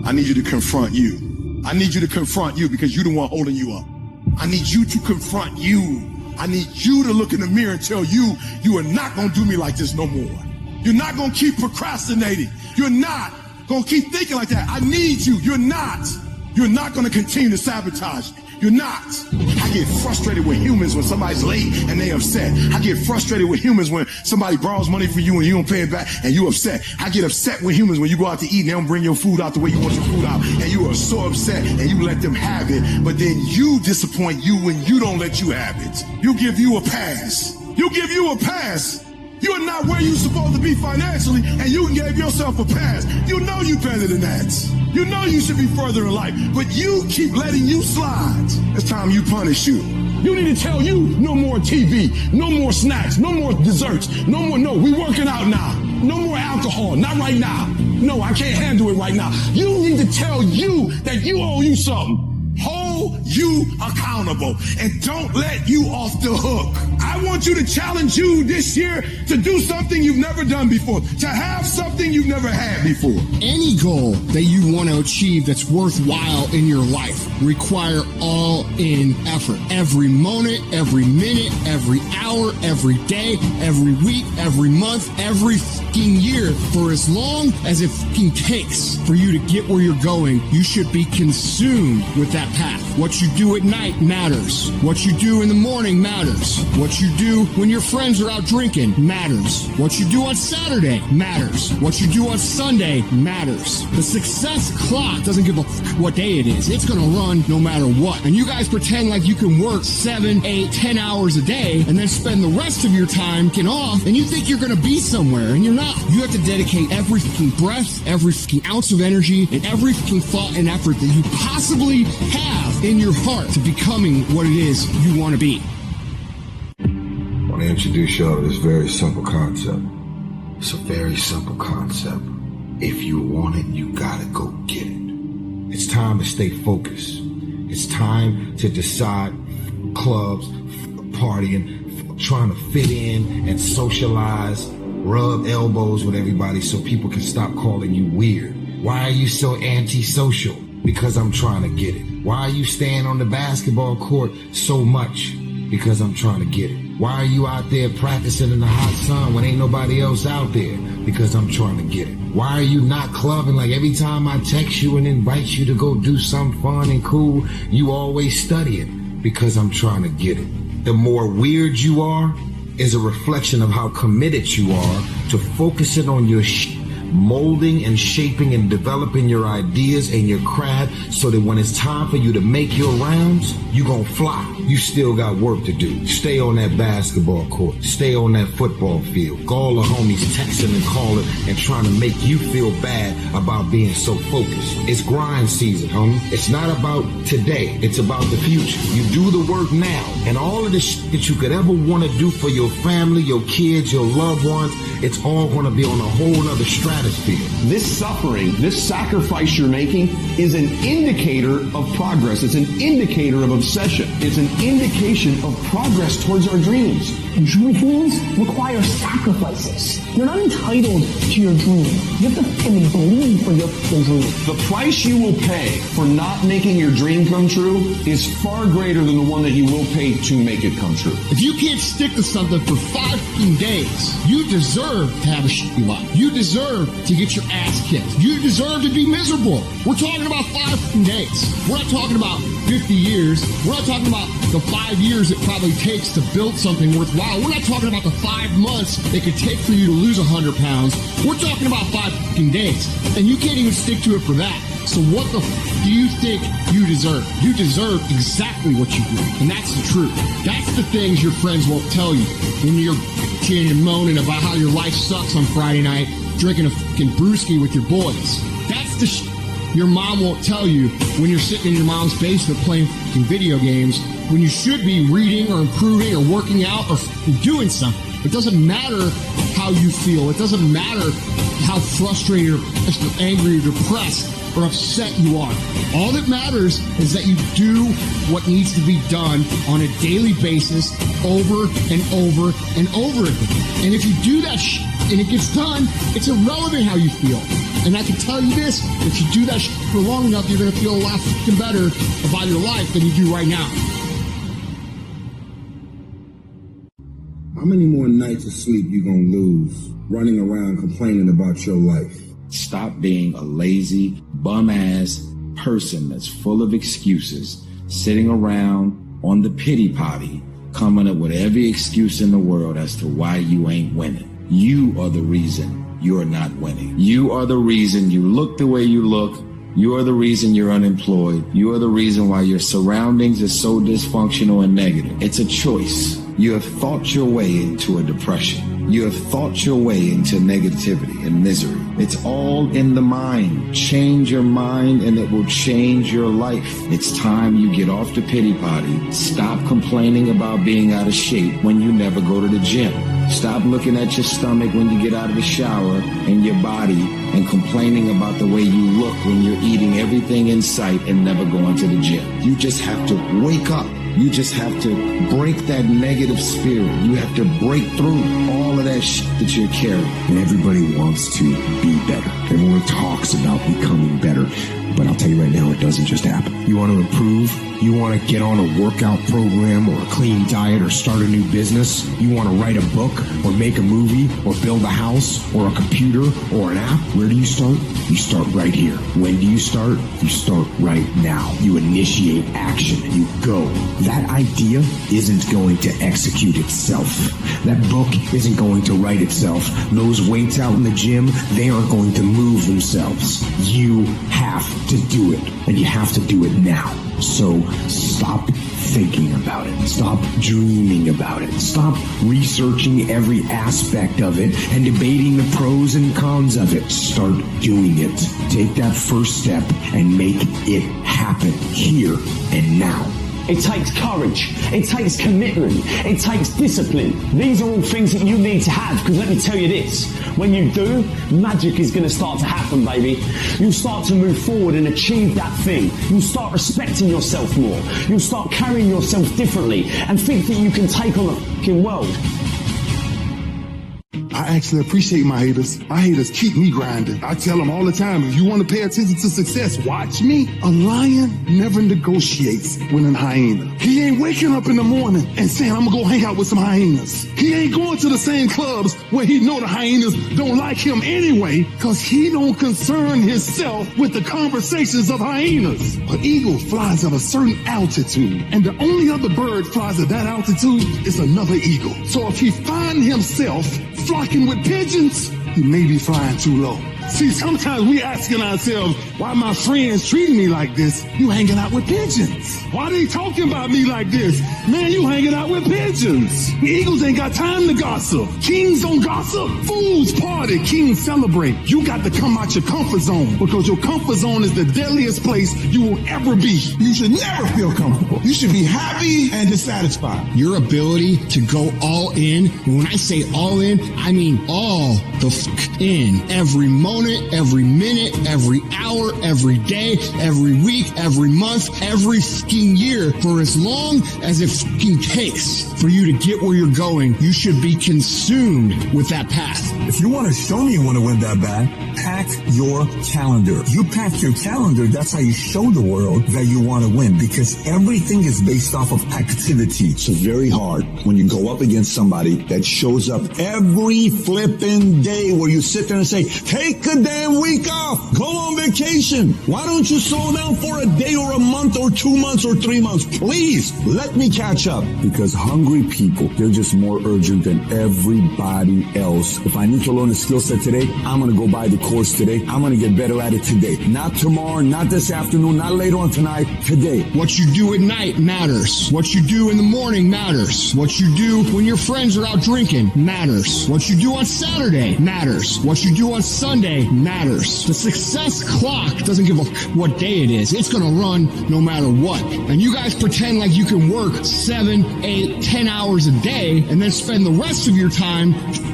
I need you to confront you. I need you to confront you because you're the one holding you up. I need you to confront you. I need you to look in the mirror and tell you, you are not going to do me like this no more. You're not going to keep procrastinating. You're not going to keep thinking like that. I need you. You're not. You're not going to continue to sabotage me. You're not. I get frustrated with humans when somebody's late and they upset. I get frustrated with humans when somebody borrows money from you and you don't pay it back and you upset. I get upset with humans when you go out to eat and they don't bring your food out the way you want your food out and you are so upset and you let them have it, but then you disappoint you when you don't let you have it. You give you a pass. You give you a pass. You're not where you're supposed to be financially and you gave yourself a pass. You know you better than that. You know you should be further in life, but you keep letting you slide. It's time you punish you. You need to tell you no more TV, no more snacks, no more desserts, no more, no, we working out now. No more alcohol, not right now. No, I can't handle it right now. You need to tell you that you owe you something. Hold you accountable and don't let you off the hook. I want you to challenge you this year to do something you've never done before, to have something you've never had before. Any goal that you want to achieve that's worthwhile in your life require all-in effort. Every moment, every minute, every hour, every day, every week, every month, every fucking year. For as long as it fucking takes for you to get where you're going, you should be consumed with that path. What you do at night matters. What you do in the morning matters. What you do when your friends are out drinking matters. What you do on Saturday matters. What you do on Sunday matters. The success clock doesn't give a fuck what day it is. It's going to run no matter what. And you guys pretend like you can work 7, 8, 10 hours a day and then spend the rest of your time getting off and you think you're going to be somewhere and you're not. You have to dedicate every fucking breath, every fucking ounce of energy, and every fucking thought and effort that you possibly have in your heart to becoming what it is you want to be. I want to introduce y'all to this very simple concept. It's a very simple concept. If you want it, you gotta go get it. It's time to stay focused. It's time to decide clubs, partying, trying to fit in and socialize, rub elbows with everybody so people can stop calling you weird. Why are you so antisocial? Because I'm trying to get it. Why are you staying on the basketball court so much? Because I'm trying to get it. Why are you out there practicing in the hot sun when ain't nobody else out there? Because I'm trying to get it. Why are you not clubbing like every time I text you and invite you to go do something fun and cool, you always studying? Because I'm trying to get it. The more weird you are is a reflection of how committed you are to focusing on your molding and shaping and developing your ideas and your craft so that when it's time for you to make your rounds, you gonna fly. You still got work to do. Stay on that basketball court. Stay on that football field. All the homies texting and calling and trying to make you feel bad about being so focused. It's grind season, homie. It's not about today. It's about the future. You do the work now, and all of the shit that you could ever want to do for your family, your kids, your loved ones, it's all gonna be on a whole nother stratosphere. This suffering, this sacrifice you're making is an indicator of progress. It's an indicator of obsession. It's an indication of progress towards our dreams. Dreams require sacrifices. You're not entitled to your dream. You have to believe for your dream. The price you will pay for not making your dream come true is far greater than the one that you will pay to make it come true. If you can't stick to something for 5 days, you deserve to have a shitty life. You deserve to get your ass kicked. You deserve to be miserable. We're talking about 5 days. We're not talking about 50 years. We're not talking about the 5 years it probably takes to build something worthwhile. We're not talking about the 5 months it could take for you to lose 100 pounds. We're talking about 5 days. And you can't even stick to it for that. So what the do you think you deserve? You deserve exactly what you do. And that's the truth. That's the things your friends won't tell you when you're bitching and moaning about how your life sucks on Friday night, drinking a fucking brewski with your boys. That's the your mom won't tell you when you're sitting in your mom's basement playing fucking video games when you should be reading or improving or working out or doing something. It doesn't matter how you feel. It doesn't matter how frustrated or angry or depressed or upset you are. All that matters is that you do what needs to be done on a daily basis over and over and over again. And if you do that and it gets done, it's irrelevant how you feel. And I can tell you this, if you do that for long enough, you're going to feel a lot better about your life than you do right now. How many more nights of sleep you gonna lose running around complaining about your life? Stop being a lazy, bum-ass person that's full of excuses, sitting around on the pity potty, coming up with every excuse in the world as to why you ain't winning. You are the reason you're not winning. You are the reason you look the way you look. You are the reason you're unemployed. You are the reason why your surroundings are so dysfunctional and negative. It's a choice. You have thought your way into a depression. You have thought your way into negativity and misery. It's all in the mind. Change your mind and it will change your life. It's time you get off the pity potty. Stop complaining about being out of shape when you never go to the gym. Stop looking at your stomach when you get out of the shower and your body and complaining about the way you look when you're eating everything in sight and never going to the gym. You just have to wake up. You just have to break that negative spirit. You have to break through all of that shit that you're carrying. And everybody wants to be better. Everyone talks about becoming better. But I'll tell you right now, it doesn't just happen. You want to improve? You want to get on a workout program or a clean diet or start a new business? You want to write a book or make a movie or build a house or a computer or an app? Where do you start? You start right here. When do you start? You start right now. You initiate action. You go. That idea isn't going to execute itself. That book isn't going to write itself. Those weights out in the gym, they aren't going to move themselves. You have to do it, and you have to do it now. So stop thinking about it. Stop dreaming about it. Stop researching every aspect of it and debating the pros and cons of it. Start doing it. Take that first step and make it happen here and now. It takes courage. It takes commitment. It takes discipline. These are all things that you need to have, because let me tell you this, when you do, magic is going to start to happen, baby. You'll start to move forward and achieve that thing. You'll start respecting yourself more. You'll start carrying yourself differently and think that you can take on the fucking world. I actually appreciate my haters. My haters keep me grinding. I tell them all the time, if you want to pay attention to success, watch me. A lion never negotiates with a hyena. He ain't waking up in the morning and saying, I'm going to go hang out with some hyenas. He ain't going to the same clubs where he know the hyenas don't like him anyway, because he don't concern himself with the conversations of hyenas. An eagle flies at a certain altitude, and the only other bird flies at that altitude is another eagle. So if he find himself flocking with pigeons, he may be flying too low. See, sometimes we asking ourselves, why my friends treating me like this? You hanging out with pigeons. Why they talking about me like this? Man, you hanging out with pigeons. Eagles ain't got time to gossip. Kings don't gossip. Fools party. Kings celebrate. You got to come out your comfort zone, because your comfort zone is the deadliest place you will ever be. You should never feel comfortable. You should be happy and dissatisfied. Your ability to go all in, and when I say all in, I mean all the in. Every moment, every minute, every hour, every day, every week, every month, every fucking year, for as long as it fucking takes for you to get where you're going. You should be consumed with that path. If you want to show me you want to win that bad, pack your calendar. You pack your calendar, that's how you show the world that you want to win, because everything is based off of activity. It's very hard when you go up against somebody that shows up every flipping day, where you sit there and say, take a damn week off, go on vacation. Why don't you slow down for a day or a month or 2 months or 3 months? Please let me catch up. Because hungry people, they're just more urgent than everybody else. If I need to learn a skill set today, I'm going to go buy the course today. I'm going to get better at it today. Not tomorrow, not this afternoon, not later on tonight, today. What you do at night matters. What you do in the morning matters. What you do when your friends are out drinking matters. What you do on Saturday matters. What you do on Sunday day matters. The success clock doesn't give a what day it is. It's going to run no matter what. And you guys pretend like you can work 7, 8, 10 hours a day and then spend the rest of your time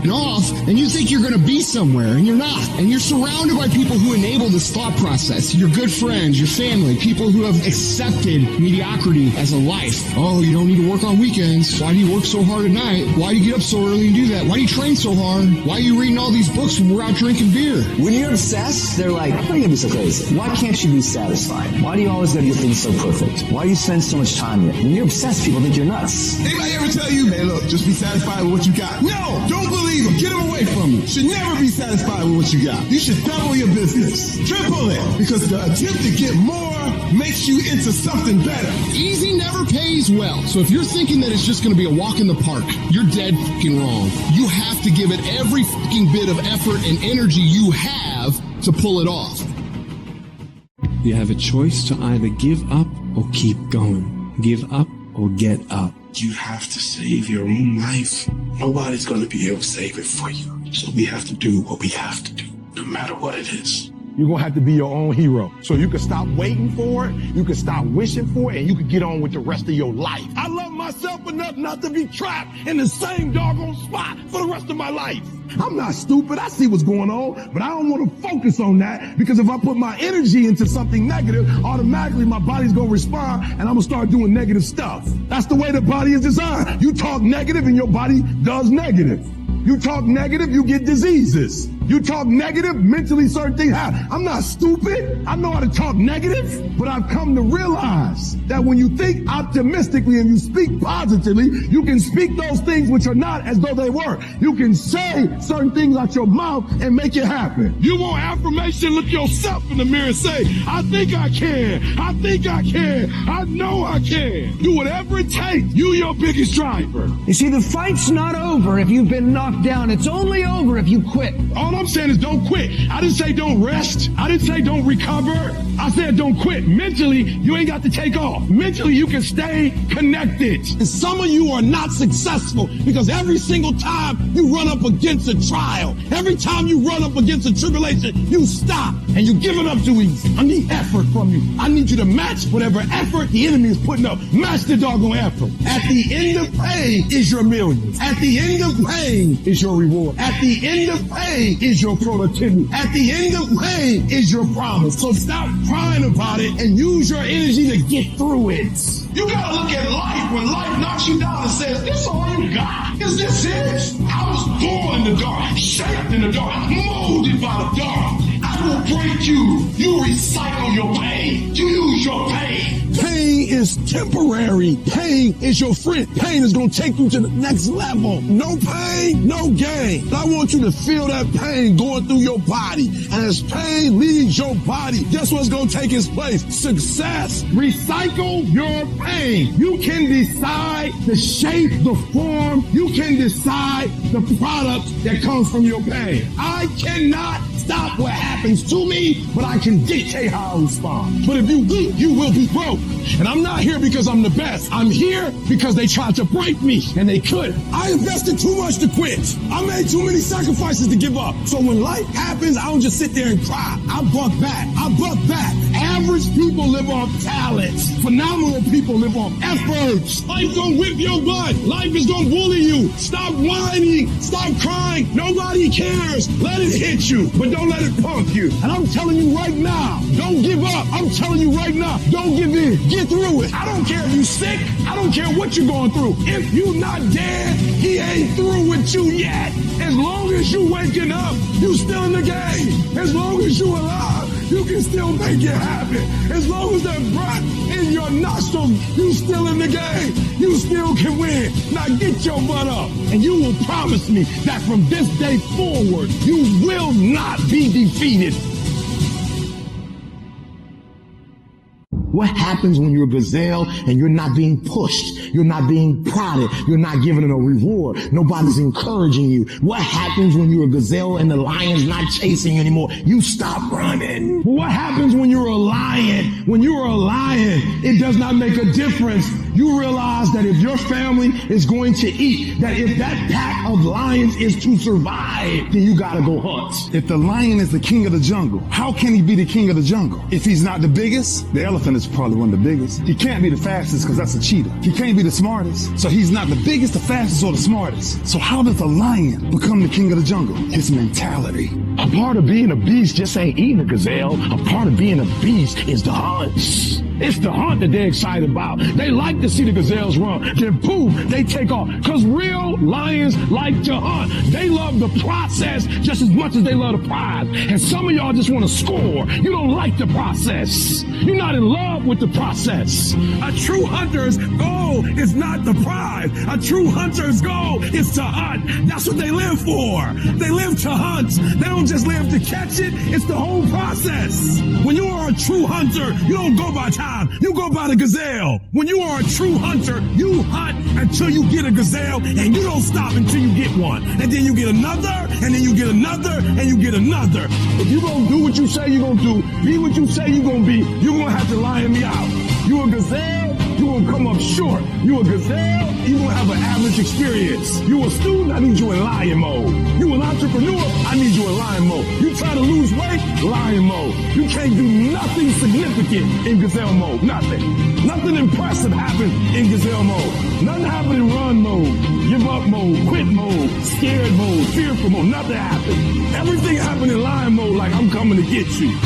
off, and you think you're going to be somewhere, and you're not. And you're surrounded by people who enable this thought process. Your good friends, your family, people who have accepted mediocrity as a life. Oh, you don't need to work on weekends. Why do you work so hard at night? Why do you get up so early and do that? Why do you train so hard? Why are you reading all these books when we're out drinking beer? When you're obsessed, they're like, why are you gonna be so crazy? Why can't you be satisfied? Why do you always gotta get things so perfect? Why do you spend so much time in it? When you're obsessed, people think you're nuts. Anybody ever tell you, hey, look, just be satisfied with what you got? No, don't believe them. Get them away from you. Should never be satisfied with what you got. You should double your business, triple it, because the attempt to get more makes you into something better. Easy never pays well. So if you're thinking that it's just going to be a walk in the park, you're dead fucking wrong. You have to give it every fucking bit of effort and energy you have to pull it off. You have a choice to either give up or keep going. Give up or get up. You have to save your own life. Nobody's going to be able to save it for you. So we have to do what we have to do, no matter what it is. You're going to have to be your own hero. So you can stop waiting for it, you can stop wishing for it, and you can get on with the rest of your life. I love myself enough not to be trapped in the same doggone spot for the rest of my life. I'm not stupid. I see what's going on, but I don't want to focus on that, because if I put my energy into something negative, automatically my body's going to respond and I'm going to start doing negative stuff. That's the way the body is designed. You talk negative and your body does negative. You talk negative, you get diseases. You talk negative, mentally certain things happen. I'm not stupid. I know how to talk negative, but I've come to realize that when you think optimistically and you speak positively, you can speak those things which are not as though they were. You can say certain things out your mouth and make it happen. You want affirmation? Look yourself in the mirror and say, I think I can. I think I can. I know I can. Do whatever it takes. You your biggest driver. You see, the fight's not over if you've been knocked down. It's only over if you quit. All I'm saying is don't quit. I didn't say don't rest. I didn't say don't recover. I said don't quit. Mentally, you ain't got to take off. Mentally, you can stay connected. And some of you are not successful because every single time you run up against a trial, every time you run up against a tribulation, you stop and you give it up too easy. I need effort from you. I need you to match whatever effort the enemy is putting up. Match the doggone effort. At the end of pain is your millions. At the end of pain is your reward. At the end of pain is your productivity. At the end of pain is your promise. So stop crying about it and use your energy to get through it. You gotta look at life when life knocks you down and says, this all you got? Is this it? I was born in the dark, shaped in the dark, molded by the dark. I will break you. You recycle your pain. You use your pain. Pain is temporary. Pain is your friend. Pain is going to take you to the next level. No pain, no gain. And I want you to feel that pain going through your body. And as pain leaves your body, guess what's going to take its place? Success. Recycle your pain. You can decide the shape, the form. You can decide the product that comes from your pain. I cannot stop what happens to me, but I can dictate how I respond. But if you weak, you will be broke. And I'm not here because I'm the best. I'm here because they tried to break me, and they could. I invested too much to quit. I made too many sacrifices to give up. So when life happens, I don't just sit there and cry. I buck back. I buck back. Average people live off talents. Phenomenal people live off efforts. Life's gonna whip your butt. Life is gonna bully you. Stop whining. Stop crying. Nobody cares. Let it hit you, but don't let it punk you. And I'm telling you right now, don't give up. I'm telling you right now, don't give in. Get through it. I don't care if you're sick. I don't care what you're going through. If you're not dead, he ain't through with you yet. As long as you waking up, you still in the game. As long as you alive, you can still make it happen. As long as there's breath in your nostrils, you still in the game. You still can win. Now get your butt up, and you will promise me that from this day forward, you will not be defeated. What happens when you're a gazelle and you're not being pushed? You're not being prodded. You're not given a reward. Nobody's encouraging you. What happens when you're a gazelle and the lion's not chasing you anymore? You stop running. What happens when you're a lion? When you're a lion, it does not make a difference You realize that if your family is going to eat, that if that pack of lions is to survive, then you gotta go hunt. If the lion is the king of the jungle, how can he be the king of the jungle? If he's not the biggest, the elephant is probably one of the biggest. He can't be the fastest because that's a cheetah. He can't be the smartest, so he's not the biggest, the fastest, or the smartest. So how does a lion become the king of the jungle? His mentality. A part of being a beast just ain't eating a gazelle. A part of being a beast is the hunts. It's the hunt that they're excited about. They like to see the gazelles run. Then boom, they take off. Because real lions like to hunt. They love the process just as much as they love the prize. And some of y'all just want to score. You don't like the process. You're not in love with the process. A true hunter's goal is not the prize. A true hunter's goal is to hunt. That's what they live for. They live to hunt. They don't just live to catch it. It's the whole process. When you are a true hunter, you don't go by time. You go by the gazelle. When you are a true hunter, you hunt until you get a gazelle, and you don't stop until you get one. And then you get another, and then you get another, and you get another. If you're going to do what you say you're going to do, be what you say you're going to be, you're going to have to lion me out. You a gazelle, you're going to come up short. You a gazelle, you're going to have an average experience. You a student, I need you in lion mode. You an entrepreneur, I need you in lion mode. You try to lose weight, lion mode. You can't do nothing significant in gazelle mode. Nothing. Nothing impressive happens in gazelle mode. Nothing happens in run mode, give up mode, quit mode, scared mode, fearful mode. Nothing happens. Everything happens in lion mode like I'm coming to get you.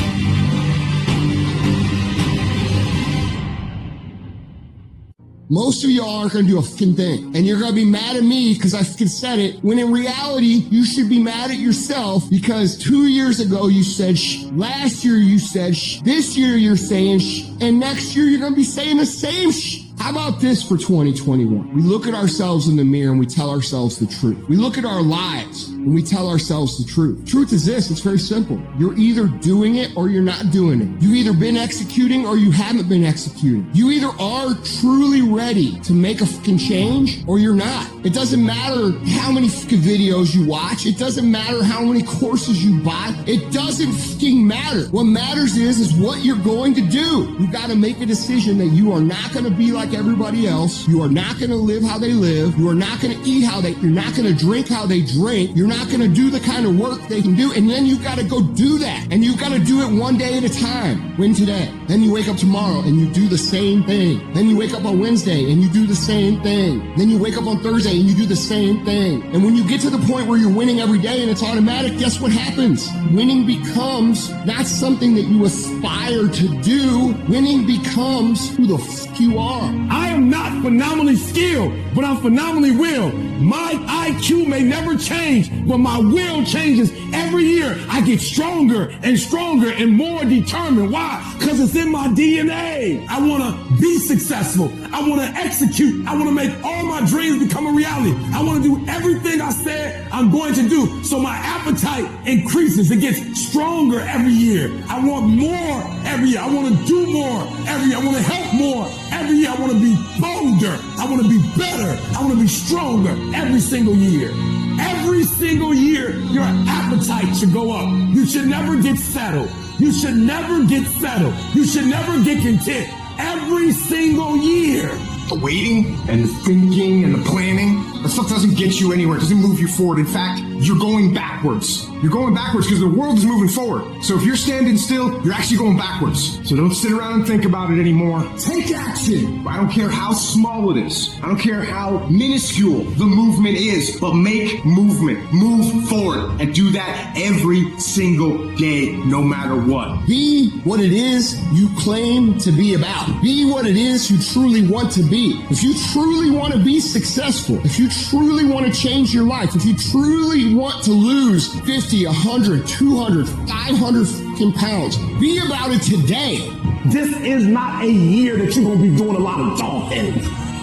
Most of y'all aren't going to do a fucking thing. And you're going to be mad at me because I fucking said it. When in reality, you should be mad at yourself because 2 years ago you said shh. Last year you said shh. This year you're saying shh. And next year you're going to be saying the same shh. How about this for 2021? We look at ourselves in the mirror and we tell ourselves the truth. We look at our lives and we tell ourselves the truth. Truth is this, it's very simple. You're either doing it or you're not doing it. You've either been executing or you haven't been executing. You either are truly ready to make a fucking change or you're not. It doesn't matter how many fucking videos you watch. It doesn't matter how many courses you buy. It doesn't fucking matter. What matters is what you're going to do. You got to make a decision that you are not going to be like everybody else. You are not going to live how they live. You are not going to eat you're not going to drink how they drink. You're not going to do the kind of work they can do. And then you got to go do that. And you got to do it one day at a time. Win today. Then you wake up tomorrow and you do the same thing. Then you wake up on Wednesday and you do the same thing. Then you wake up on Thursday and you do the same thing. And when you get to the point where you're winning every day and it's automatic, guess what happens? Winning becomes not something that you aspire to do. Winning becomes who the fuck you are. I am not phenomenally skilled, but I'm phenomenally willed. My IQ may never change, but my will changes every year. I get stronger and stronger and more determined. Why? Because it's in my DNA. I want to be successful. I want to execute. I want to make all my dreams become a reality. I want to do everything I said I'm going to do. So my appetite increases. It gets stronger every year. I want more every year. I want to do more every year. I want to help more every year. I want to be bolder. I want to be better. I want to be stronger every single year. Every single year, your appetite should go up. You should never get settled. You should never get settled. You should never get content. Every single year. The waiting and the thinking and the planning, that stuff doesn't get you anywhere. It doesn't move you forward. In fact, you're going backwards. You're going backwards because the world is moving forward. So if you're standing still, you're actually going backwards. So don't sit around and think about it anymore. Take action. I don't care how small it is. I don't care how minuscule the movement is, but make movement. Move forward and do that every single day, no matter what. Be what it is you claim to be about. Be what it is you truly want to be. If you truly want to be successful, if you truly want to change your life, if you truly want to lose 50, 100, 200, 500 fucking pounds, be about it today. This is not a year that you're going to be doing a lot of talking.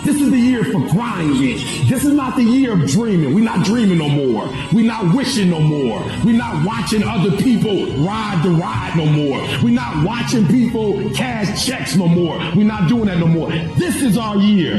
This is the year for grinding. This is not the year of dreaming. We're not dreaming no more. We're not wishing no more. We're not watching other people ride the ride no more. We're not watching people cash checks no more. We're not doing that no more. This is our year.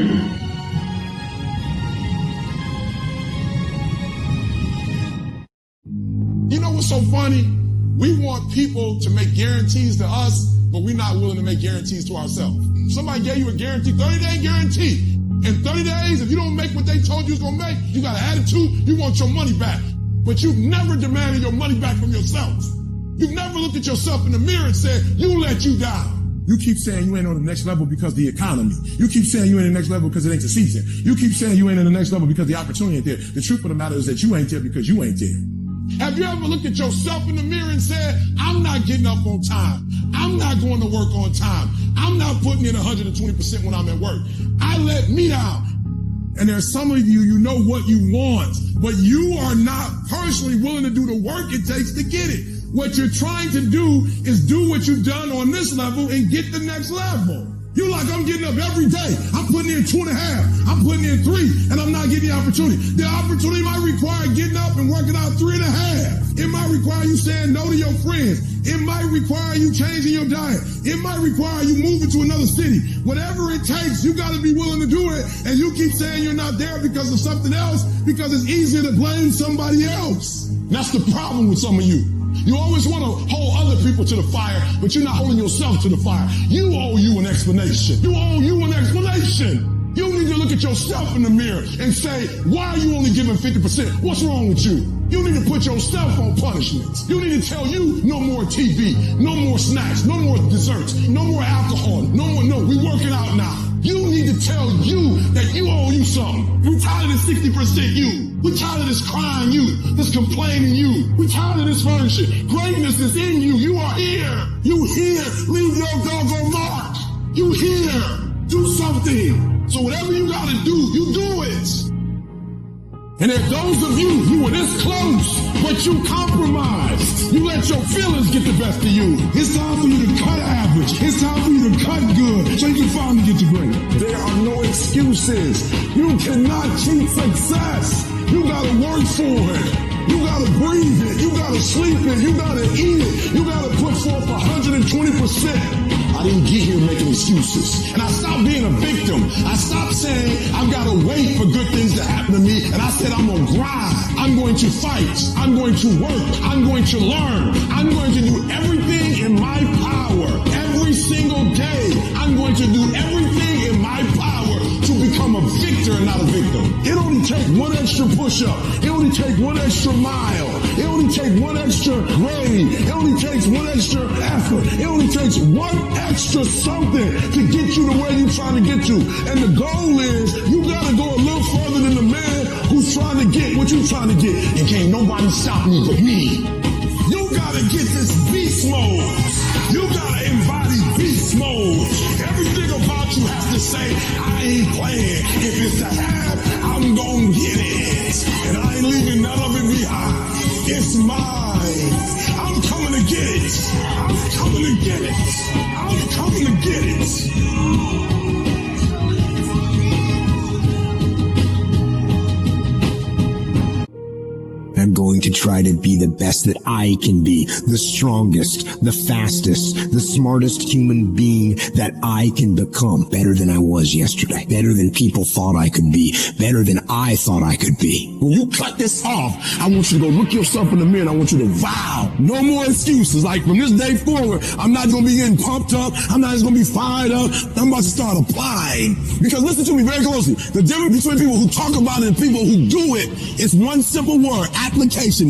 You know what's so funny? We want people to make guarantees to us, but we're not willing to make guarantees to ourselves. Somebody gave you a guarantee, 30-day guarantee. In 30 days, if you don't make what they told you was gonna make, you got an attitude, you want your money back. But you've never demanded your money back from yourself. You've never looked at yourself in the mirror and said, you let you down. You keep saying you ain't on the next level because of the economy. You keep saying you ain't in the next level because it ain't the season. You keep saying you ain't in the next level because the opportunity ain't there. The truth of the matter is that you ain't there because you ain't there. Have you ever looked at yourself in the mirror and said, I'm not getting up on time. I'm not going to work on time. I'm not putting in 120% when I'm at work. I let me down. And there's some of you, you know what you want, but you are not personally willing to do the work it takes to get it. What you're trying to do is do what you've done on this level and get the next level. You're like, I'm getting up every day. I'm putting in 2.5. I'm putting in 3, and I'm not getting the opportunity. The opportunity might require getting up and working out 3.5. It might require you saying no to your friends. It might require you changing your diet. It might require you moving to another city. Whatever it takes, you got to be willing to do it. And you keep saying you're not there because of something else, because it's easier to blame somebody else. That's the problem with some of you. You always want to hold other people to the fire, but you're not holding yourself to the fire. You owe you an explanation. You owe you an explanation. You need to look at yourself in the mirror and say, why are you only giving 50%? What's wrong with you? You need to put yourself on punishments. You need to tell you no more TV, no more snacks, no more desserts, no more alcohol, no, we working out now. You need to tell you that you owe you something. We're tired of this 60% you. We're tired of this crying you, this complaining you. We're tired of this furnishing. Greatness is in you. You are here. You here. Leave your doggone mark. You here. Do something. So whatever you got to do, you do it. And if those of you who were this close, but you compromised, you let your feelings get the best of you, it's time for you to cut average. It's time for you to cut good so you can finally get to great. There are no excuses. You cannot cheat success. You got to work for it. You gotta breathe it. You gotta sleep it. You gotta eat it. You gotta put forth 120%. I didn't get here making excuses. And I stopped being a victim. I stopped saying I've gotta wait for good things to happen to me. And I said I'm gonna grind. I'm going to fight. I'm going to work. I'm going to learn. I'm going to do everything in my power. Every single day, I'm going to do everything in my power to become a victor and not a victim. It only takes one extra push-up. It only takes one extra mile. It only takes one extra grade. It only takes one extra effort. It only takes one extra something to get you to where you're trying to get to. And the goal is you got to go a little further than the man who's trying to get what you're trying to get. And can't nobody stop me but me. You got to get this beast mode. You got to embody beast mode. Everything about you has to say, I ain't playing. If it's to have, I'm gonna get it. And I ain't leaving none of it behind. It's mine. I'm coming to get it. I'm coming to get it. I'm coming to get it. I'm going to try to be the best that I can be, the strongest, the fastest, the smartest human being that I can become, better than I was yesterday, better than people thought I could be, better than I thought I could be. When you cut this off, I want you to go look yourself in the mirror and I want you to vow. No more excuses. Like from this day forward, I'm not going to be getting pumped up. I'm not just going to be fired up. I'm about to start applying. Because listen to me very closely. The difference between people who talk about it and people who do it is one simple word, application.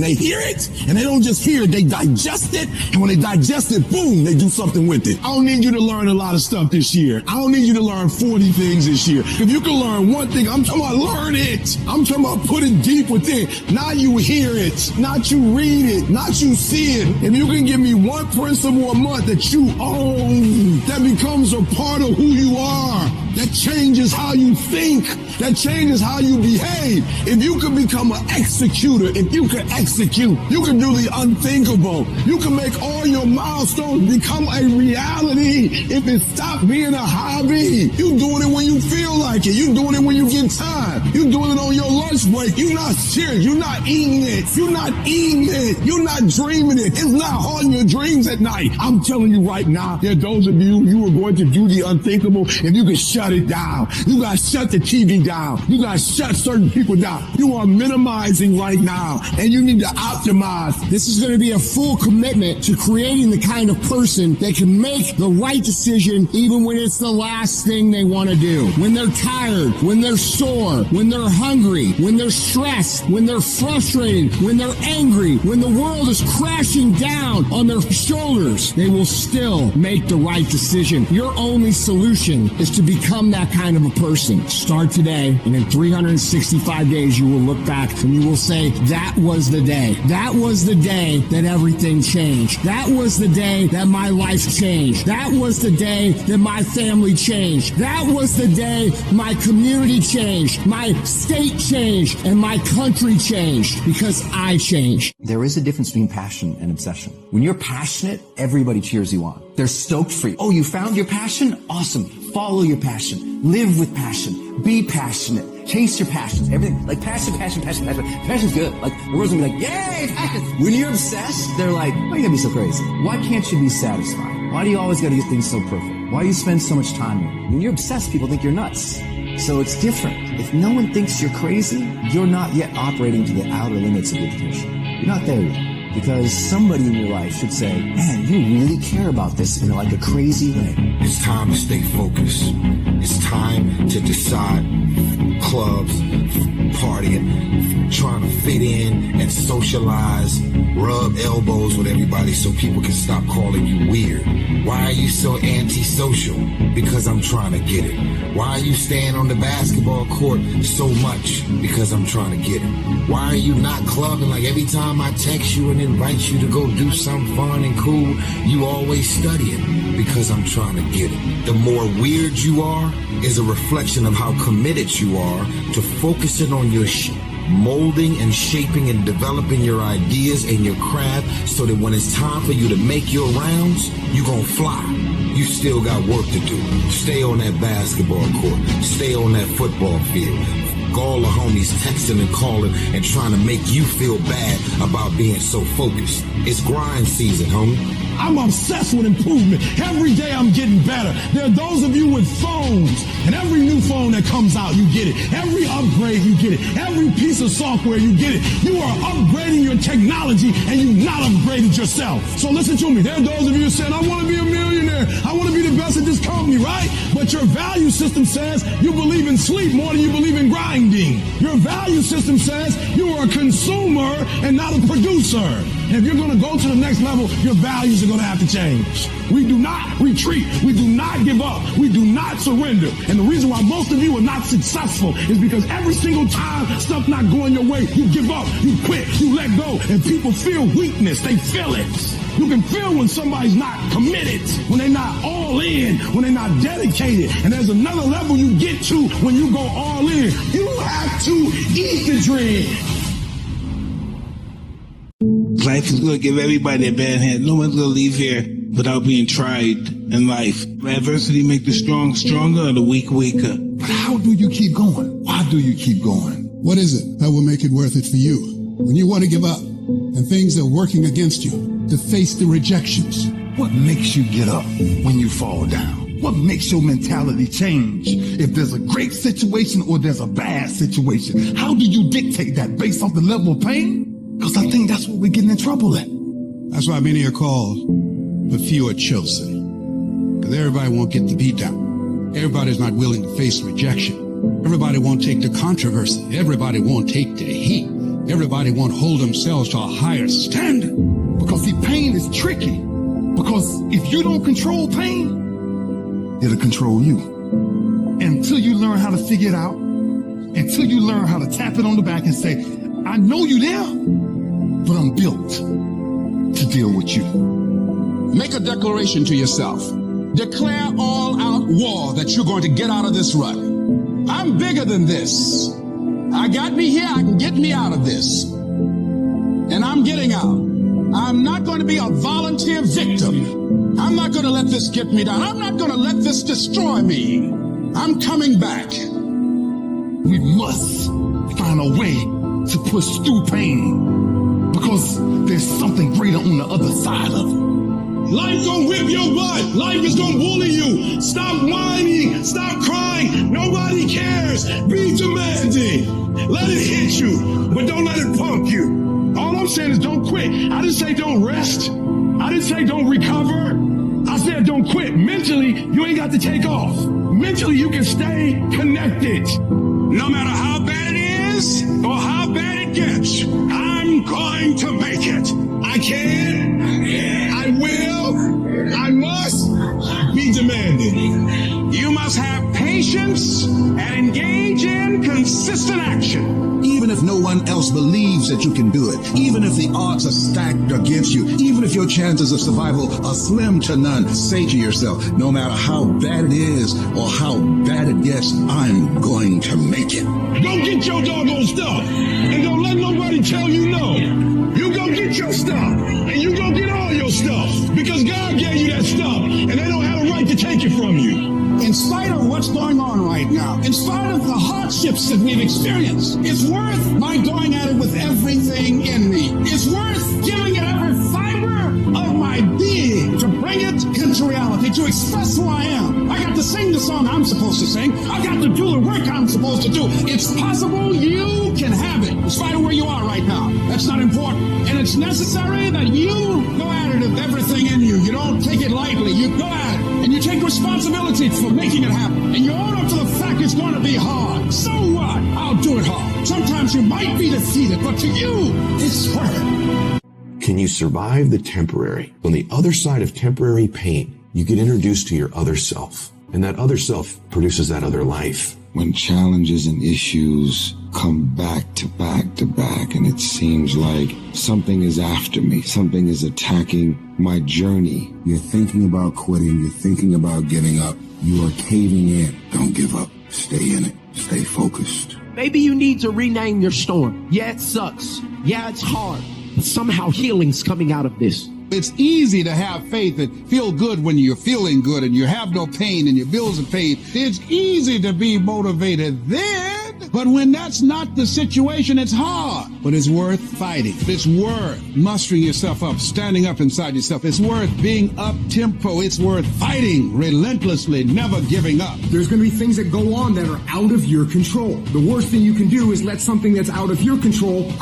They hear it and they don't just hear it, they digest it. And when they digest it, boom, they do something with it. I don't need you to learn a lot of stuff this year. I don't need you to learn 40 things this year. If you can learn one thing, I'm talking about learn it. I'm talking about put it deep within. Not you hear it, not you read it, not you see it. If you can give me one principle a month that you own, that becomes a part of who you are, that changes how you think, that changes how you behave. If you can become an executor, if you can execute, you can do the unthinkable. You can make all your milestones become a reality. If it stops being a hobby, you doing it when you feel like it. You doing it when you get time. You doing it on your lunch break. You're not serious. You're not eating it. You're not eating it. You're not dreaming it. It's not haunting your dreams at night. I'm telling you right now, there are those of you are going to do the unthinkable. If you can shut it down, you got to shut the TV down. You got to shut certain people down. You are minimizing right now. and you need to optimize. This is going to be a full commitment to creating the kind of person that can make the right decision even when it's the last thing they want to do. When they're tired, when they're sore, when they're hungry, when they're stressed, when they're frustrated, when they're angry, when the world is crashing down on their shoulders, they will still make the right decision. Your only solution is to become that kind of a person. Start today, and in 365 days, you will look back and you will say, that was the day. That was the day that everything changed. That was the day that my life changed. That was the day that my family changed. That was the day my community changed, my state changed, and my country changed because I changed. There is a difference between passion and obsession. When you're passionate, everybody cheers you on. They're stoked for you. Oh, you found your passion? Awesome. Follow your passion. Live with passion. Be passionate. Chase your passions. Everything. Like passion. Passion's good. Like, the world's gonna be like, yay, passion. When you're obsessed, they're like, why are you gonna be so crazy? Why can't you be satisfied? Why do you always gotta get things so perfect? Why do you spend so much time here? When you're obsessed, people think you're nuts. So it's different. If no one thinks you're crazy, you're not yet operating to the outer limits of your potential. You're not there yet. Because somebody in your life should say, man, you really care about this in like a crazy way. It's time to stay focused. It's time to decide clubs, partying, trying to fit in and socialize, rub elbows with everybody so people can stop calling you weird. Why are you so antisocial? Because I'm trying to get it. Why are you staying on the basketball court so much? Because I'm trying to get it. Why are you not clubbing? Like every time I text you and invite you to go do something fun and cool, you always studying. Because I'm trying to get it. The more weird you are is a reflection of how committed you are to focusing on your molding and shaping and developing your ideas and your craft so that when it's time for you to make your rounds, you're gonna fly. You still got work to do. Stay on that basketball court. Stay on that football field. All the homies texting and calling and trying to make you feel bad about being so focused. It's grind season, homie. I'm obsessed with improvement. Every day I'm getting better. There are those of you with phones, and every new phone that comes out, you get it. Every upgrade, you get it. Every piece of software, you get it. You are upgrading your technology, and you've not upgraded yourself. So listen to me. There are those of you saying, I want to be a millionaire. I want to be the best at this company, right? But your value system says you believe in sleep more than you believe in grinding. Your value system says you are a consumer and not a producer. And if you're going to go to the next level, your values are going to have to change. We do not retreat. We do not give up. We do not surrender. And the reason why most of you are not successful is because every single time stuff not going your way, you give up, you quit, you let go, and people feel weakness. They feel it. You can feel when somebody's not committed, when they're not all in, when they're not dedicated. And there's another level you get to when you go all in. You have to eat the dream. Life is going to give everybody a bad hand. No one's going to leave here without being tried in life. Adversity make the strong stronger or the weak weaker. But how do you keep going? Why do you keep going? What is it that will make it worth it for you? When you want to give up and things are working against you, to face the rejections. What makes you get up when you fall down? What makes your mentality change if there's a great situation or there's a bad situation? How do you dictate that based off the level of pain? Because I think that's what we're getting in trouble at. That's why many are called, but few are chosen. Because everybody won't get the beat down. Everybody's not willing to face rejection. Everybody won't take the controversy. Everybody won't take the heat. Everybody won't hold themselves to a higher standard. Because see, pain is tricky. Because if you don't control pain, it'll control you. Until you learn how to figure it out, until you learn how to tap it on the back and say, I know you there, but I'm built to deal with you. Make a declaration to yourself. Declare all out war that you're going to get out of this rut. I'm bigger than this. I got me here, I can get me out of this. And I'm getting out. I'm not going to be a volunteer victim. I'm not going to let this get me down. I'm not going to let this destroy me. I'm coming back. We must find a way to push through pain because there's something greater on the other side of it. Life gonna whip your butt. Life is gonna bully you. Stop whining. Stop crying. Nobody Nobody cares. Be demanding. Let it hit you, but don't let it pump you. All I'm saying is don't quit. I didn't say don't rest. I didn't say don't recover. I said don't quit. Mentally, you ain't got to take off. Mentally, you can stay connected. No matter how bad it is or how bad it gets, I'm going to make it. I can, I will, I must be demanding. You must have patience and engage in consistent action. Even if no one else believes that you can do it, even if the odds are stacked against you, even if your chances of survival are slim to none, say to yourself, no matter how bad it is or how bad it gets, I'm going to make it. Go get your doggone stuff, and don't let nobody tell you no. You go get your stuff, and you go get all your stuff, because God gave you that stuff, and they don't have a right to take it from you. In spite of what's going on right now, in spite of the hardships that we've experienced, it's worth my going at it with everything in me. It's worth giving it every fiber of my being to bring it into reality, to express who I am. I got to sing the song I'm supposed to sing. I got to do the work I'm supposed to do. It's possible you can have it, in spite of where you are right now. That's not important. And it's necessary that you go at it with everything in you. You don't take it lightly. You go at it. And you take responsibility for making it happen. And you own up to the fact it's going to be hard. So what? I'll do it hard. Sometimes you might be defeated, but to you, it's worth it. Can you survive the temporary? On the other side of temporary pain, you get introduced to your other self. And that other self produces that other life. When challenges and issues come back to back to back, and it seems like something is after me, something is attacking my journey. You're thinking about quitting. You're thinking about giving up. You are caving in. Don't give up. Stay in it. Stay focused. Maybe you need to rename your storm. Yeah, it sucks. Yeah, it's hard. But somehow healing's coming out of this. It's easy to have faith and feel good when you're feeling good and you have no pain and your bills are paid. It's easy to be motivated then. But when that's not the situation, it's hard. But it's worth fighting. It's worth mustering yourself up, standing up inside yourself. It's worth being up-tempo. It's worth fighting relentlessly, never giving up. There's going to be things that go on that are out of your control. The worst thing you can do is let something that's out of your control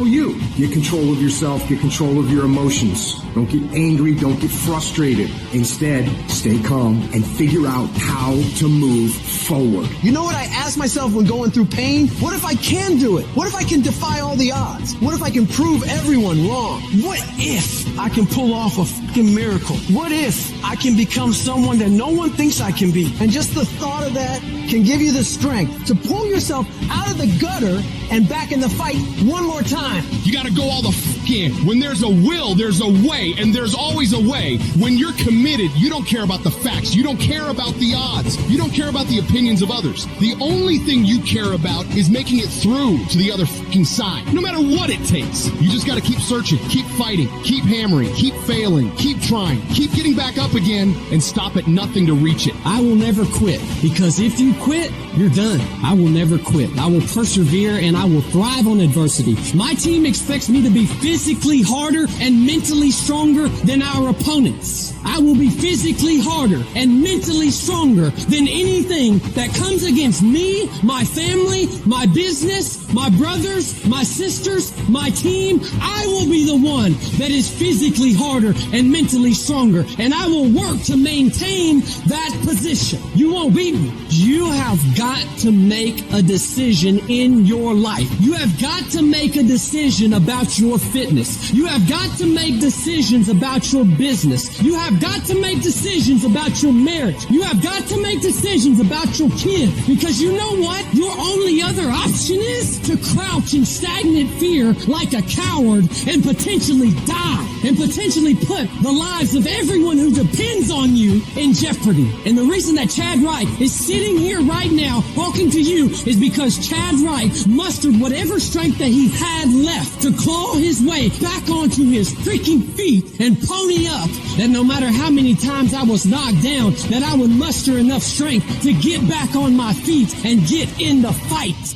you. Get control of yourself. Get control of your emotions. Don't get angry. Don't get frustrated. Instead, stay calm and figure out how to move forward. You know what I ask myself when going through pain? What if I can do it? What if I can defy all the odds? What if I can prove everyone wrong? What if I can pull off a fucking miracle? What if I can become someone that no one thinks I can be? And just the thought of that can give you the strength to pull yourself out of the gutter and back in the fight one more time. You gotta go all the fuck in. When there's a will, there's a way, and there's always a way. When you're committed, you don't care about the facts. You don't care about the odds. You don't care about the opinions of others. The only thing you care about is making it through to the other fucking side. No matter what it takes. You just gotta keep searching, keep fighting, keep hammering, keep failing, keep trying, keep getting back up again, and stop at nothing to reach it. I will never quit, because if you quit, you're done. I will never quit. I will persevere and I will thrive on adversity. My team expects me to be physically harder and mentally stronger than our opponents. I will be physically harder and mentally stronger than anything that comes against me, my family, my business, my brothers, my sisters, my team. I will be the one that is physically harder and mentally stronger, and I will work to maintain that position. You won't beat me. You have got to make a decision in your life. You have got to make a decision about your fitness. You have got to make decisions about your business. You have got to make decisions about your marriage. You have got to make decisions about your kid, because you know what? Your only other option is to crouch in stagnant fear like a coward and potentially die and potentially put the lives of everyone who depends on you in jeopardy. And the reason that Chad Wright is sitting here right now talking to you is because Chad Wright mustered whatever strength that he had left to claw his way back onto his freaking feet and pony up, that no matter how many times I was knocked down, that I would muster enough strength to get back on my feet and get in the fight.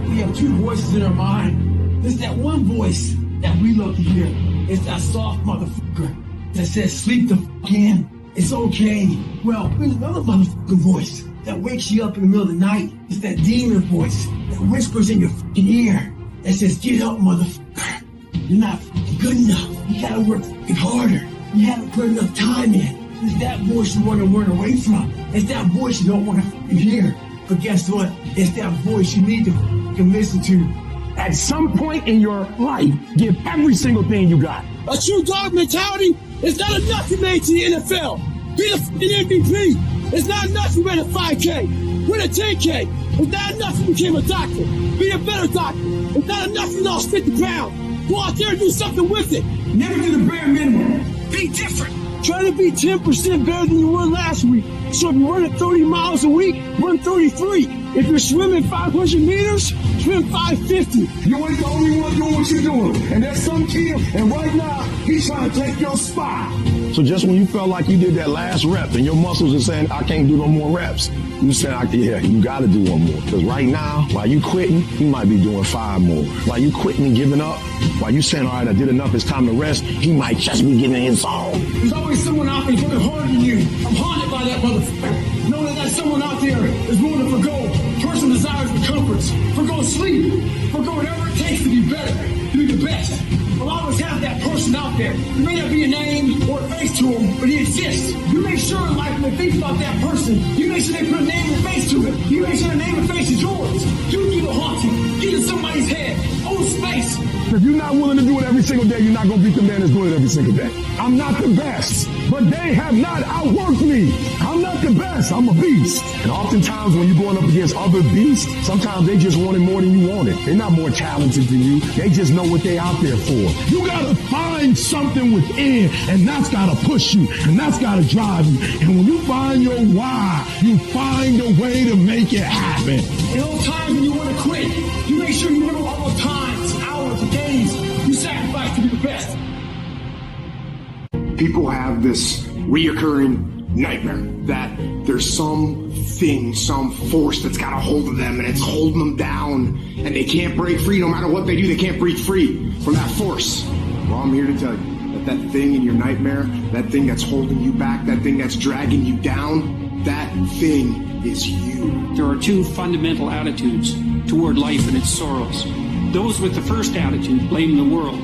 We have two voices in our mind. There's that one voice that we love to hear. It's that soft motherfucker that says, sleep the fuck in. It's okay. Well, there's another motherfucking voice that wakes you up in the middle of the night. It's that demon voice that whispers in your fucking ear that says, get up, motherfucker. You're not good enough. You gotta work harder. You haven't put enough time in. It's that voice you want to run away from. It's that voice you don't want to hear. But guess what? It's that voice you need to listen to. At some point in your life, give every single thing you got. A true dog mentality is not enough to make to the NFL. Be the fucking MVP. It's not enough to win a 5K. Win a 10K. It's not enough to become a doctor. Be a better doctor. It's not enough to lost 50 pounds. Go out there and do something with it. Never do the bare minimum. Be different. Try to be 10% better than you were last week. So if you're running 30 miles a week, run 33. If you're swimming 500 meters, swim 550. You ain't the only one doing what you're doing. And there's some kid, and right now, he's trying to take your spot. So just when you felt like you did that last rep and your muscles are saying, I can't do no more reps, you said, yeah, you got to do one more. Because right now, while you quitting, you might be doing 5 more. While you quitting and giving up, while you saying, all right, I did enough, it's time to rest, he might just be getting his zone. There's always someone out there working harder than you. I'm haunted by that motherfucker. Know that someone out there is willing to forgo personal desires and comforts, forgo sleep, forgo whatever it takes to be better, to be the best. We'll always have that person out there. There may not be a name or a face to him, but he exists. You make sure in life when they think about that person, you make sure they put a name and face to it. You make sure the name and face is yours. You do the haunting. Get in somebody's head. Own space. If you're not willing to do it every single day, you're not going to beat the man that's doing it every single day. I'm not the best, but they have not outworked me. I'm not the best. I'm a beast. And oftentimes when you're going up against other beasts, sometimes they just want it more than you want it. They're not more talented than you. They just know what they're out there for. You got to find something within, and that's got to push you, and that's got to drive you. And when you find your why, you find a way to make it happen. In all times when you want to quit, you make sure you remember all the times, hours, and days you sacrifice to be the best. People have this reoccurring nightmare that there's something, some force that's got a hold of them and it's holding them down and they can't break free. No matter what they do, they can't break free from that force. Well, I'm here to tell you that that thing in your nightmare, that thing that's holding you back, that thing that's dragging you down, that thing is you. There are 2 fundamental attitudes toward life and its sorrows. Those with the first attitude blame the world.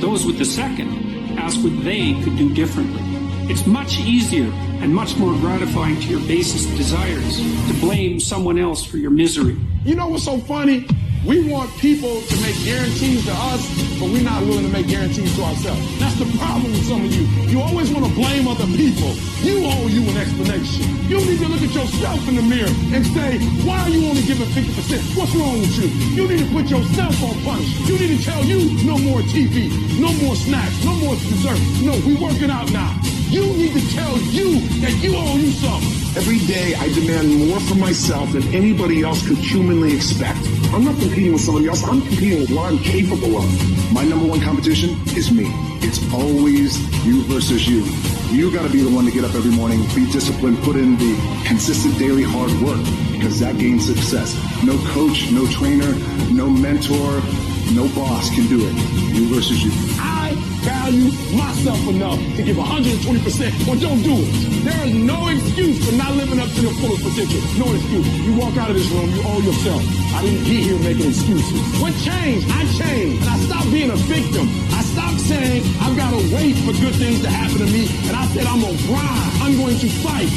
Those with the second ask what they could do differently. It's much easier and much more gratifying to your basest desires to blame someone else for your misery. You know what's so funny? We want people to make guarantees to us, but we're not willing to make guarantees to ourselves. That's the problem with some of you. You always want to blame other people. You owe you an explanation. You need to look at yourself in the mirror and say, why are you only giving 50%? What's wrong with you? You need to put yourself on punishment. You need to tell you no more TV, no more snacks, no more dessert. No, we're working out now. You need to tell you that you owe you something. Every day I demand more from myself than anybody else could humanly expect. I'm not competing with somebody else. I'm competing with what I'm capable of. My number one competition is me. It's always you versus you. You got to be the one to get up every morning, be disciplined, put in the consistent daily hard work, because that gains success. No coach, no trainer, no mentor, no boss can do it. You versus you. I value myself enough to give 120% or don't do it. There is no excuse for not living up to your fullest potential. No excuse. You walk out of this room, you owe yourself. I didn't get here making excuses. What changed? I changed. And I stopped being a victim. I stopped saying I've got to wait for good things to happen to me. And I said I'm going to grind. I'm going to fight.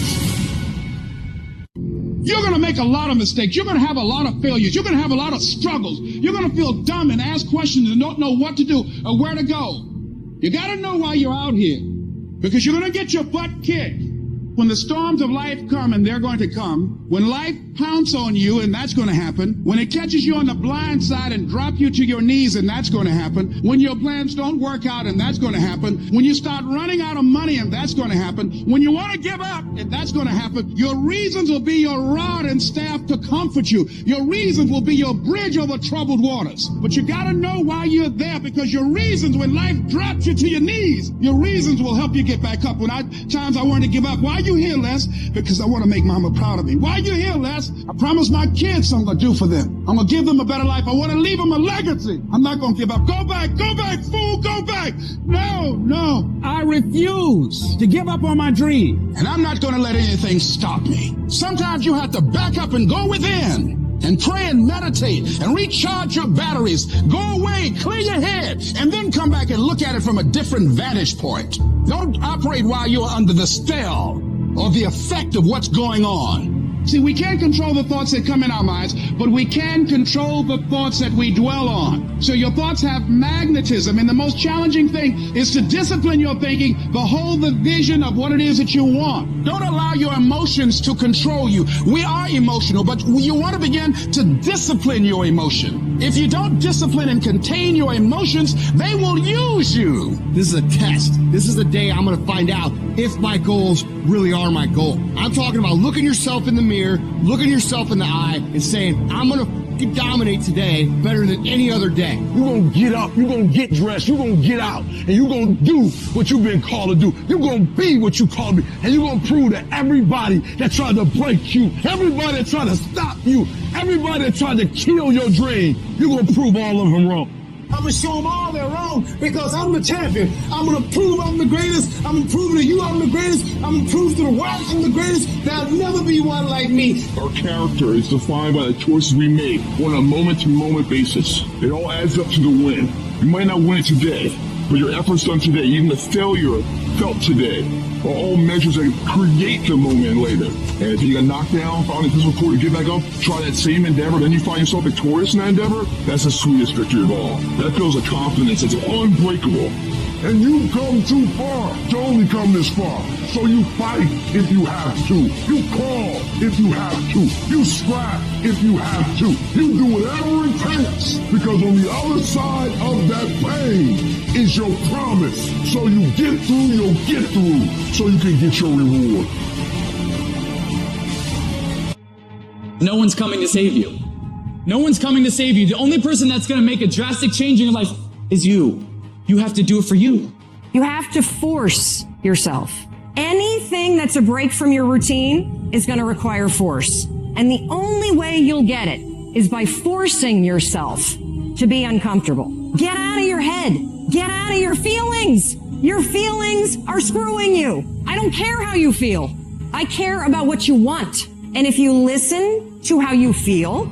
You're going to make a lot of mistakes. You're going to have a lot of failures. You're going to have a lot of struggles. You're going to feel dumb and ask questions and don't know what to do or where to go. You got to know why you're out here, because you're going to get your butt kicked. When the storms of life come, and they're going to come, when life pounces on you, and that's going to happen, when it catches you on the blind side and drop you to your knees, and that's going to happen, when your plans don't work out, and that's going to happen, when you start running out of money, and that's going to happen, when you want to give up, and that's going to happen, your reasons will be your rod and staff to comfort you. Your reasons will be your bridge over troubled waters. But you got to know why you're there, because your reasons, when life drops you to your knees, your reasons will help you get back up. When times I wanted to give up, why you here, Les? Because I want to make mama proud of me. Why you here, Les? I promised my kids I'm going to do for them. I'm going to give them a better life. I want to leave them a legacy. I'm not going to give up. Go back, fool, go back. No. I refuse to give up on my dream. And I'm not going to let anything stop me. Sometimes you have to back up and go within and pray and meditate and recharge your batteries. Go away, clear your head, and then come back and look at it from a different vantage point. Don't operate while you're under the spell or the effect of what's going on. See, we can't control the thoughts that come in our minds, but we can control the thoughts that we dwell on. So your thoughts have magnetism, and the most challenging thing is to discipline your thinking, behold the vision of what it is that you want. Don't allow your emotions to control you. We are emotional, but you want to begin to discipline your emotion. If you don't discipline and contain your emotions, they will use you. This is a test. This is the day I'm going to find out if my goals really are my goal. I'm talking about looking yourself in the mirror, looking yourself in the eye, and saying, I'm going to dominate today better than any other day. You're going to get up, you're going to get dressed, you're going to get out, and you're going to do what you've been called to do. You're going to be what you called to be, and you're going to prove that everybody that tried to break you, everybody that tried to stop you, everybody that tried to kill your dream, you're going to prove all of them wrong. I'm going to show them all they're wrong because I'm the champion. I'm going to prove I'm the greatest. I'm going to prove to you I'm the greatest. I'm going to prove to the world I'm the greatest. There'll never be one like me. Our character is defined by the choices we make on a moment-to-moment basis. It all adds up to the win. You might not win it today, but your efforts done today, even the failure felt today, are all measures that create the moment later. And if you get knocked down, find a physical cord to get back up, try that same endeavor, then you find yourself victorious in that endeavor, that's the sweetest victory of all. That feels a confidence that's unbreakable. And you've come too far to only come this far. So you fight if you have to. You crawl if you have to. You scrap if you have to. You do whatever it takes, because on the other side of that pain is your promise. So you get through, you'll get through, so you can get your reward. No one's coming to save you. No one's coming to save you. The only person that's going to make a drastic change in your life is you. You have to do it for you. You have to force yourself. Anything that's a break from your routine is going to require force. And the only way you'll get it is by forcing yourself to be uncomfortable. Get out of your head. Get out of your feelings. Your feelings are screwing you. I don't care how you feel. I care about what you want. And if you listen to how you feel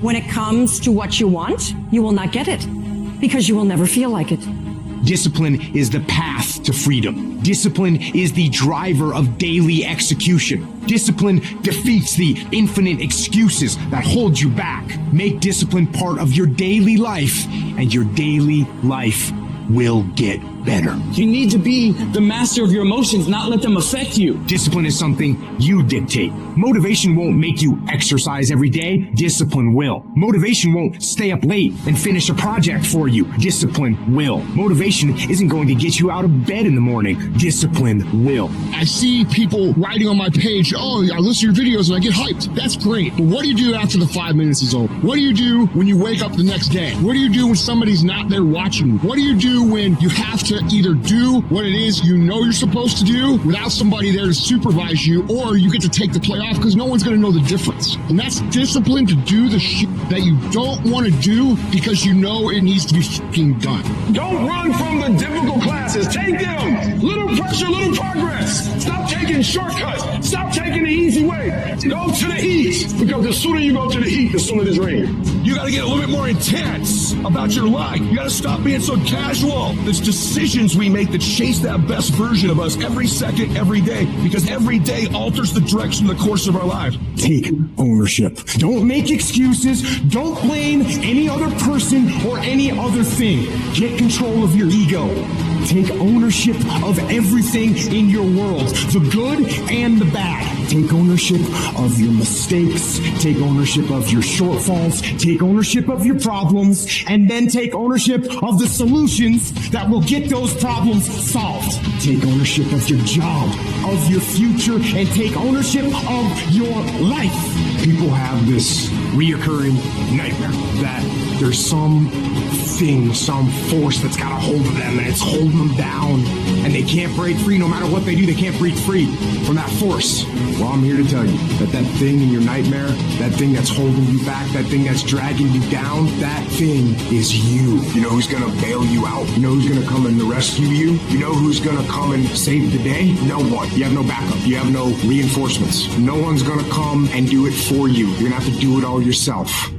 when it comes to what you want, you will not get it because you will never feel like it. Discipline is the path to freedom. Discipline is the driver of daily execution. Discipline defeats the infinite excuses that hold you back. Make discipline part of your daily life, and your daily life will get better. You need to be the master of your emotions, not let them affect you. Discipline is something you dictate. Motivation won't make you exercise every day. Discipline will. Motivation won't stay up late and finish a project for you. Discipline will. Motivation isn't going to get you out of bed in the morning. Discipline will. I see people writing on my page, oh, I listen to your videos and I get hyped. That's great. But what do you do after the 5 minutes is over? What do you do when you wake up the next day? What do you do when somebody's not there watching you? What do you do when you have to either do what it is you know you're supposed to do without somebody there to supervise you, or you get to take the play off because no one's going to know the difference? And that's discipline, to do the shit that you don't want to do because you know it needs to be fucking done. Don't run from the difficult classes. Take them. Little pressure, little progress. Stop taking shortcuts. Stop taking the easy way. Go to the heat, because the sooner you go to the heat, the sooner the dream. You got to get a little bit more intense about your life. You got to stop being so casual. It's decisions we make that chase that best version of us every second, every day, because every day alters the direction, the course of our lives. Take ownership. Don't make excuses. Don't blame any other person or any other thing. Get control of your ego. Take ownership of everything in your world, the good and the bad. Take ownership of your mistakes. Take ownership of your shortfalls. Take ownership of your problems. And then take ownership of the solutions that will get those problems solved. Take ownership of your job, of your future, and take ownership of your life. People have this reoccurring nightmare that there's some thing, some force that's got a hold of them, and it's holding holding them down, and they can't break free. No matter what they do, they can't break free from that force. Well, I'm here to tell you that thing in your nightmare, that thing that's holding you back, that thing that's dragging you down, that thing is you. You know who's going to bail you out? You know who's going to come and rescue you? You know who's going to come and save the day? No one. You have no backup. You have no reinforcements. No one's going to come and do it for you. You're going to have to do it all yourself.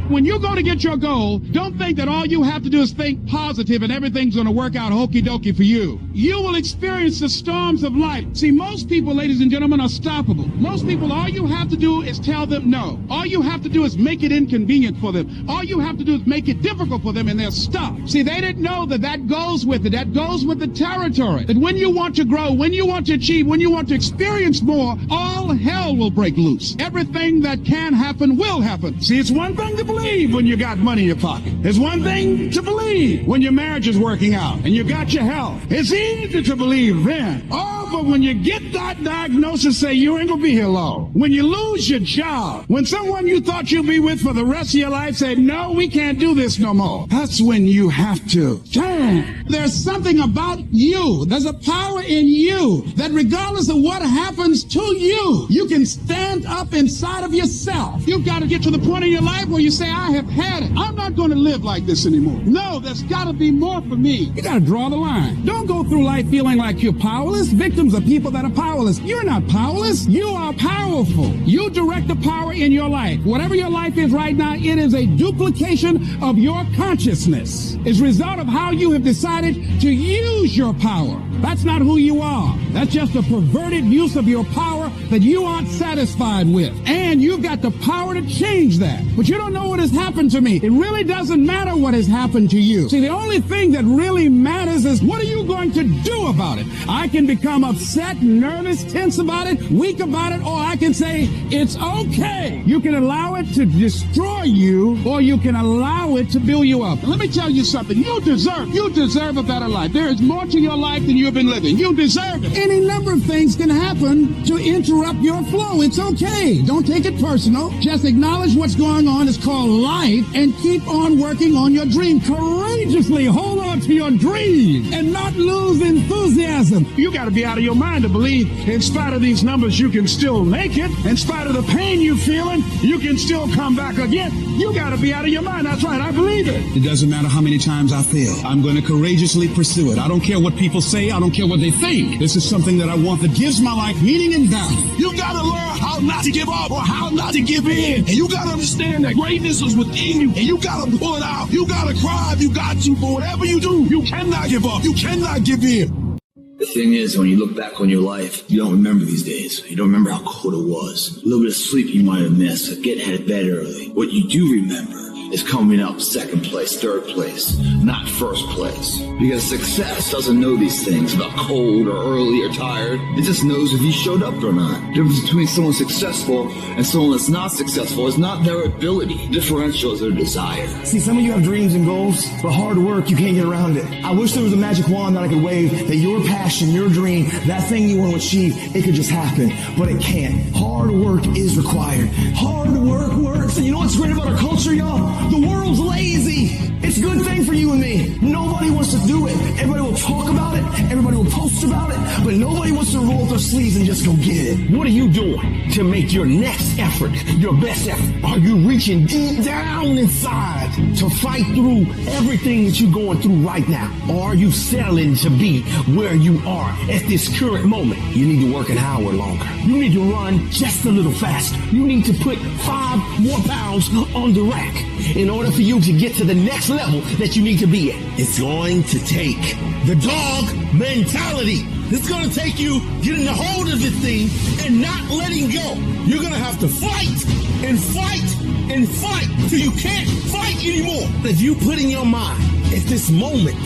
When you go to get your goal, don't think that all you have to do is think positive and everything's going to work out hokey dokey for you. You will experience the storms of life. See, most people, ladies and gentlemen, are stoppable. Most people, all you have to do is tell them no. All you have to do is make it inconvenient for them. All you have to do is make it difficult for them, and they'll stop. See, they didn't know that goes with it. That goes with the territory. That when you want to grow, when you want to achieve, when you want to experience more, all hell will break loose. Everything that can happen will happen. See, it's one thing to believe when you got money in your pocket. It's one thing to believe when your marriage is working out and you got your health. It's easy to believe then. Oh, but when you get that diagnosis, say you ain't gonna be here long. When you lose your job, when someone you thought you'd be with for the rest of your life say, no, we can't do this no more. That's when you have to. Damn. There's something about you. There's a power in you that regardless of what happens to you, you can stand up inside of yourself. You've got to get to the point in your life where you say, I have had it. I'm not going to live like this anymore. No, there's got to be more for me. You got to draw the line. Don't go through life feeling like you're powerless. Victims are people that are powerless. You're not powerless. You are powerful. You direct the power in your life. Whatever your life is right now, it is a duplication of your consciousness. It's a result of how you have decided to use your power. That's not who you are. That's just a perverted use of your power that you aren't satisfied with. And you've got the power to change that. But you don't know what has happened to me. It really doesn't matter what has happened to you. See, the only thing that really matters is what are you going to do about it? I can become upset, nervous, tense about it, weak about it, or I can say, it's okay. You can allow it to destroy you, or you can allow it to build you up. And let me tell you something. You deserve a better life. There is more to your life than you've been living. You deserve it. Any number of things can happen to interrupt your flow. It's okay. Don't take it personal. Just acknowledge what's going on. It's called life, and keep on working on your dream. Courageously hold on to your dream and not lose enthusiasm. You got to be out of your mind to believe in spite of these numbers you can still make it. In spite of the pain you're feeling, you can still come back again. You got to be out of your mind. That's right. I believe it. It doesn't matter how many times I fail. I'm going to courageously pursue it. I don't care what people say. I don't care what they think. This is something that I want that gives my life meaning and value. You got to learn how not to give up or how not to give in. And you got to understand that greatness is within you. And you got to pull it out. You got to cry if you got to. But whatever you do, you cannot give up. You cannot give in. The thing is, when you look back on your life, you don't remember these days. You don't remember how cold it was. A little bit of sleep you might have missed, getting out of bed early. What you do remember is coming up second place, third place, not first place. Because success doesn't know these things about cold or early or tired. It just knows if you showed up or not. The difference between someone successful and someone that's not successful is not their ability. The differential is their desire. See, some of you have dreams and goals, but hard work, you can't get around it. I wish there was a magic wand that I could wave, that your passion, your dream, that thing you want to achieve, it could just happen, but it can't. Hard work is required. Hard work works. And you know what's great about our culture, y'all? The world's lazy. It's a good thing for you and me. Nobody wants to do it. Everybody will talk about it. Everybody will post about it. But nobody wants to roll up their sleeves and just go get it. What are you doing to make your next effort your best effort? Are you reaching deep down inside to fight through everything that you're going through right now? Or are you settling to be where you are at this current moment? You need to work an hour longer. You need to run just a little faster. You need to put 5 more pounds on the rack in order for you to get to the next level that you need to be at. It's going to take the dog mentality. It's going to take you getting a hold of this thing and not letting go. You're going to have to fight and fight and fight till you can't fight anymore. If you put in your mind at this moment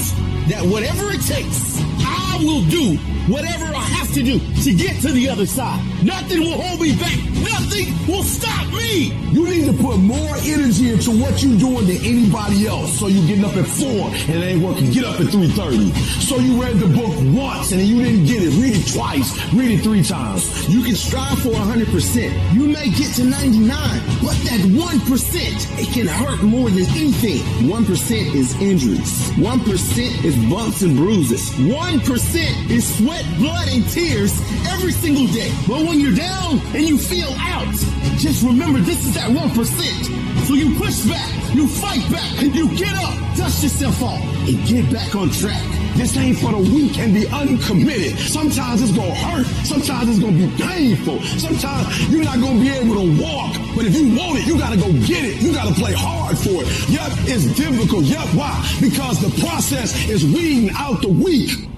that whatever it takes, I will do whatever I have to do to get to the other side. Nothing will hold me back. Nothing will stop me. You need to put more energy into what you're doing than anybody else. So you're getting up at 4 and it ain't working. Get up at 3:30. So you read the book once and you didn't get it. Read it twice. Read it 3 times. You can strive for 100%. You may get to 99, but that 1%, it can hurt more than anything. 1% is injuries. 1% is bumps and bruises. 1% is sweat, blood, and tears every single day. But when you're down and you feel out, just remember this is that 1%. So you push back, you fight back, you get up, dust yourself off, and get back on track. This ain't for the weak and the uncommitted. Sometimes it's gonna hurt. Sometimes it's gonna be painful. Sometimes you're not gonna be able to walk. But if you want it, you gotta go get it. You gotta play hard for it. Yep, it's difficult. Yep, why? Because the process is weeding out the weak.